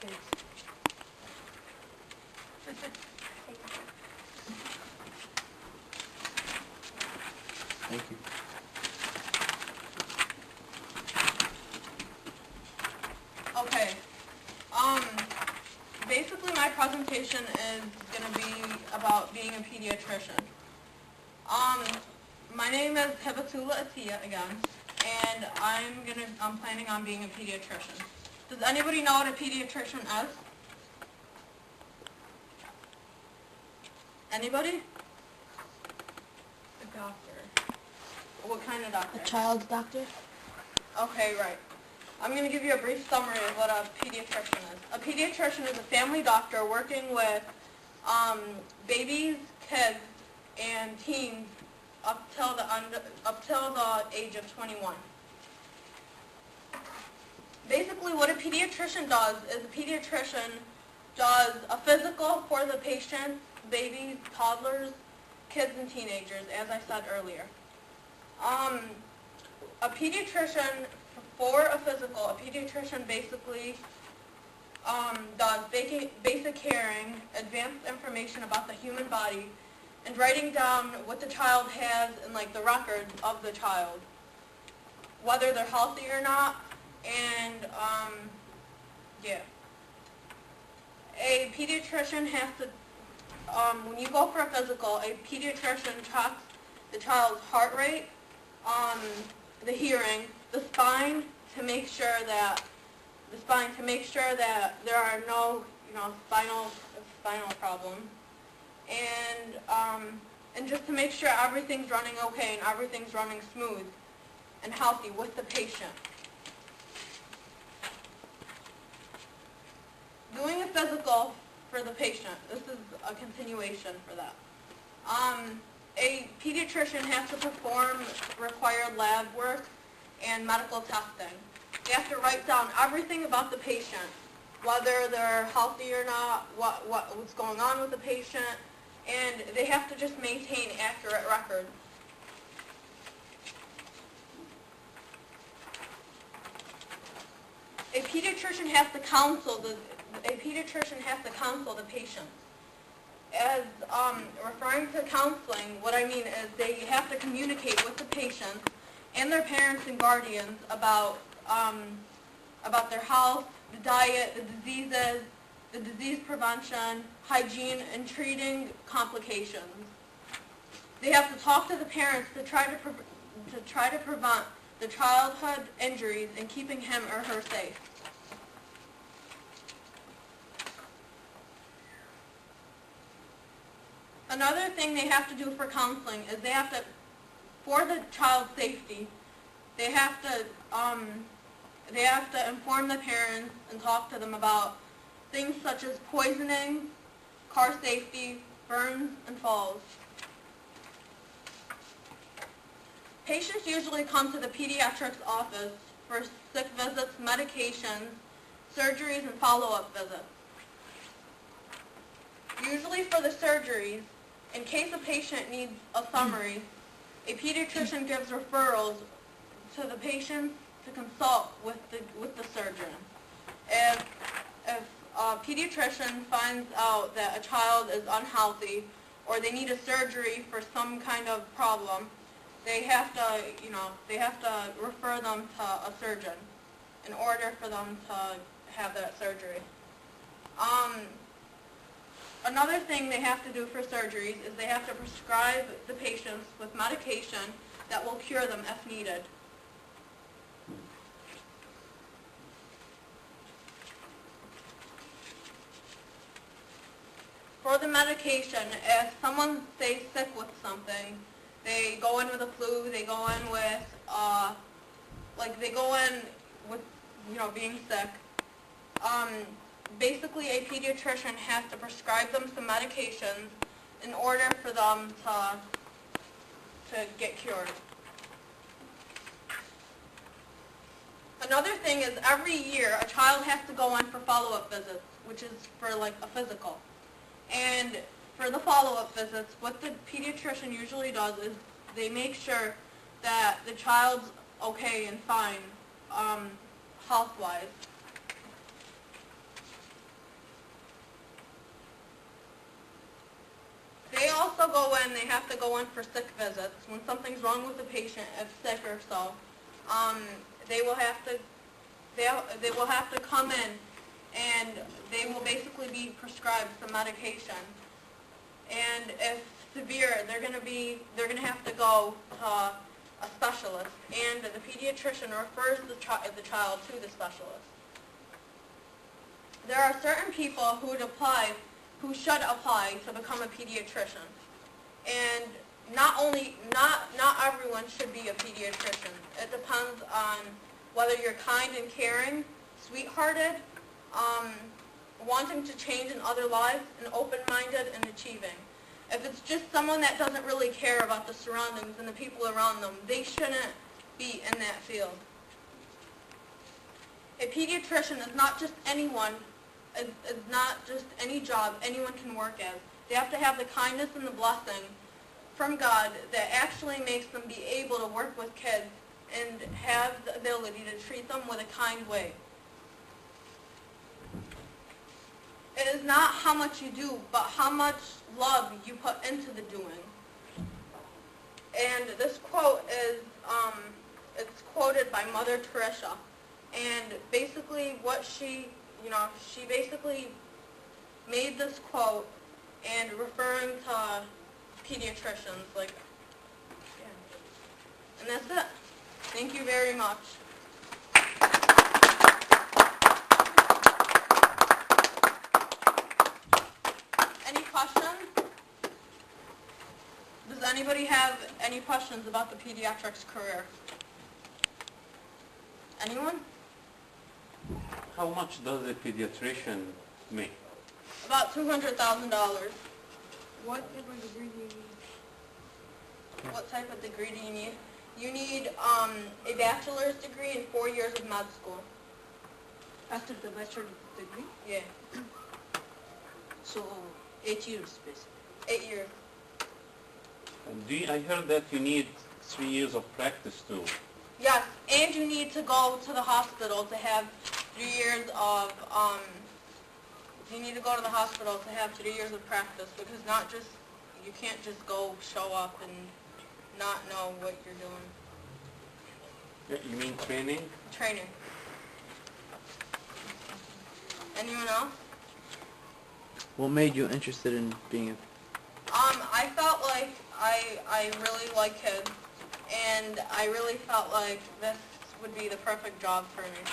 kids. Thank you. Okay. Basically my presentation is going to be about being a pediatrician. My name is Hiba again, and I'm planning on being a pediatrician. Does anybody know what a pediatrician is? Anybody? A doctor. What kind of doctor? A child's doctor? Okay, right. I'm going to give you a brief summary of what a pediatrician is. A pediatrician is a family doctor working with babies, kids, and teens up till the age of 21. Basically, what a pediatrician does is a pediatrician does a physical for the patient, babies, toddlers, kids, and teenagers, as I said earlier. A pediatrician, for a physical, a pediatrician basically does basic caring, advanced information about the human body, and writing down what the child has and like the records of the child, whether they're healthy or not, and yeah. A pediatrician has to, when you go for a physical, a pediatrician checks the child's heart rate, the hearing, the spine to make sure that there are no, spinal problems, and just to make sure everything's running okay and everything's running smooth and healthy with the patient. Doing a physical for the patient. This is a continuation for that. A pediatrician has to perform required lab work and medical testing. They have to write down everything about the patient, whether they're healthy or not, what's going on with the patient, and they have to just maintain accurate records. A pediatrician has to counsel the patient. As referring to counseling, what I mean is they have to communicate with the patients and their parents and guardians about their health, the diet, the diseases, the disease prevention, hygiene, and treating complications. They have to talk to the parents to try to prevent the childhood injuries and keeping him or her safe. Another thing they have to do for counseling is for the child's safety, they have to inform the parents and talk to them about things such as poisoning, car safety, burns, and falls. Patients usually come to the pediatrics office for sick visits, medications, surgeries, and follow-up visits. Usually for the surgeries, in case a patient needs a summary, a pediatrician gives referrals to the patient to consult with the surgeon. If a pediatrician finds out that a child is unhealthy or they need a surgery for some kind of problem, they have to refer them to a surgeon in order for them to have that surgery. Another thing they have to do for surgeries is they have to prescribe the patients with medication that will cure them if needed. For the medication, if someone stays sick with something, they go in with a flu, they go in with, being sick. Basically, a pediatrician has to prescribe them some medications in order for them to get cured. Another thing is every year a child has to go in for follow-up visits, which is for like a physical. And for the follow-up visits, what the pediatrician usually does is they make sure that the child's okay and fine health-wise. They also go in, they have to go in for sick visits. When something's wrong with the patient, if sick or so, they will have to come in, and they will basically be prescribed some medication. And if severe, they're going to have to go to a specialist, and the pediatrician refers the child to the specialist. There are certain people who should apply to become a pediatrician, and not everyone should be a pediatrician. It depends on whether you're kind and caring, sweet-hearted, wanting to change in other lives, and open-minded and achieving. If it's just someone that doesn't really care about the surroundings and the people around them, they shouldn't be in that field. A pediatrician is not just anyone, is not just any job anyone can work as. They have to have the kindness and the blessing from God that actually makes them be able to work with kids and have the ability to treat them with a kind way. It is not how much you do, but how much love you put into the doing. And this quote is, it's quoted by Mother Teresa. And basically what she basically made this quote and referring to pediatricians, like, yeah. And that's it. Thank you very much. Any questions? Does anybody have any questions about the pediatrics career? Anyone? How much does a pediatrician make? About $200,000. What type of degree do you need? What type of degree do you need? You need a bachelor's degree and 4 years of med school. After the bachelor degree? Yeah, So 8 years basically. 8 years. And I heard that you need 3 years of practice too. Yes, and you need to go to the hospital to have 3 years of, you need to go to the hospital to have 3 years of practice, because you can't just go show up and not know what you're doing. Yeah, you mean training? Training. Anyone else? What made you interested in being a... I felt like I really like kids, and I really felt like this would be the perfect job for me.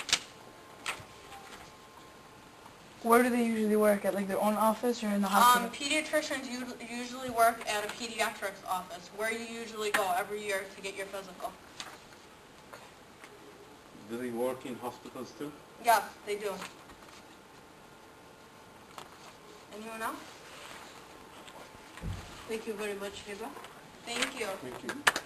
Where do they usually work? At like their own office or in the hospital? Pediatricians usually work at a pediatrics office, where you usually go every year to get your physical. Do they work in hospitals too? Yes, they do. Anyone else? Thank you very much, Hiba. Thank you. Thank you.